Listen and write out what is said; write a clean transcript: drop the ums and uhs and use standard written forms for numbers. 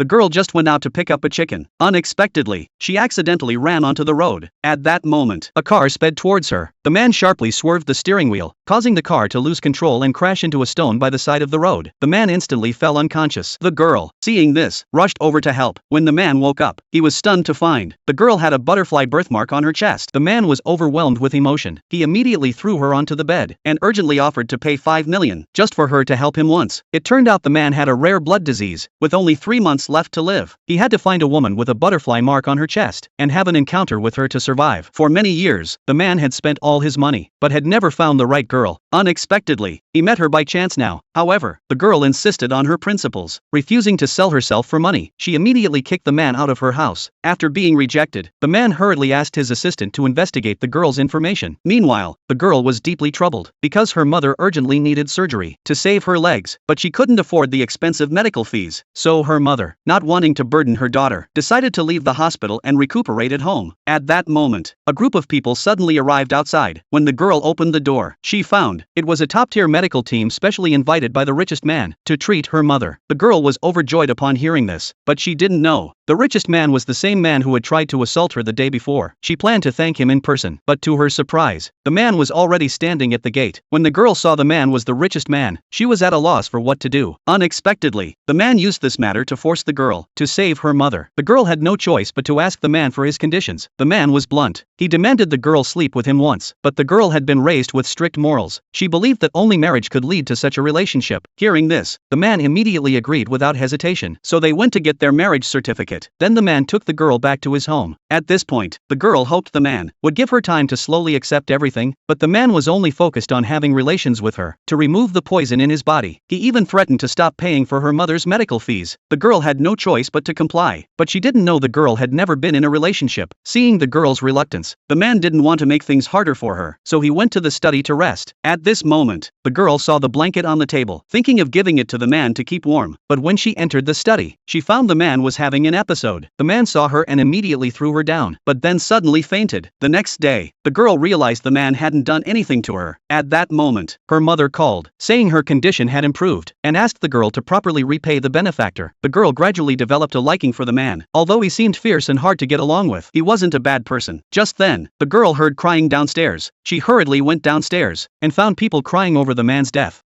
The girl just went out to pick up a chicken. Unexpectedly, she accidentally ran onto the road. At that moment, a car sped towards her. The man sharply swerved the steering wheel, causing the car to lose control and crash into a stone by the side of the road. The man instantly fell unconscious. The girl, seeing this, rushed over to help. When the man woke up, he was stunned to find the girl had a butterfly birthmark on her chest. The man was overwhelmed with emotion. He immediately threw her onto the bed and urgently offered to pay $5 million just for her to help him once. It turned out the man had a rare blood disease, with only 3 months left to live. He had to find a woman with a butterfly mark on her chest and have an encounter with her to survive. For many years, the man had spent all his money, but had never found the right girl. Unexpectedly, he met her by chance now. However, the girl insisted on her principles, refusing to sell herself for money. She immediately kicked the man out of her house. After being rejected, the man hurriedly asked his assistant to investigate the girl's information. Meanwhile, the girl was deeply troubled because her mother urgently needed surgery to save her legs, but she couldn't afford the expensive medical fees. So her mother, not wanting to burden her daughter, decided to leave the hospital and recuperate at home. At that moment, a group of people suddenly arrived outside. When the girl opened the door, she found it was a top-tier medical team specially invited by the richest man to treat her mother. The girl was overjoyed upon hearing this, but she didn't know the richest man was the same man who had tried to assault her the day before. She planned to thank him in person, but to her surprise, the man was already standing at the gate. When the girl saw the man was the richest man, she was at a loss for what to do. Unexpectedly, the man used this matter to force the girl to save her mother. The girl had no choice but to ask the man for his conditions. The man was blunt. He demanded the girl sleep with him once, but the girl had been raised with strict morals. She believed that only marriage could lead to such a relationship. Hearing this, the man immediately agreed without hesitation. So they went to get their marriage certificate. Then the man took the girl back to his home. At this point, the girl hoped the man would give her time to slowly accept everything, but the man was only focused on having relations with her to remove the poison in his body. He even threatened to stop paying for her mother's medical fees. The girl had no choice but to comply, but she didn't know the girl had never been in a relationship. Seeing the girl's reluctance, the man didn't want to make things harder for her, so he went to the study to rest. At this moment, the girl saw the blanket on the table, thinking of giving it to the man to keep warm, but when she entered the study, she found the man was having an episode. The man saw her and immediately threw her down, but then suddenly fainted. The next day, the girl realized the man hadn't done anything to her. At that moment, her mother called, saying her condition had improved, and asked the girl to properly repay the benefactor. The girl gradually developed a liking for the man. Although he seemed fierce and hard to get along with, he wasn't a bad person. Just then, the girl heard crying downstairs. She hurriedly went downstairs and found people crying over the man's death.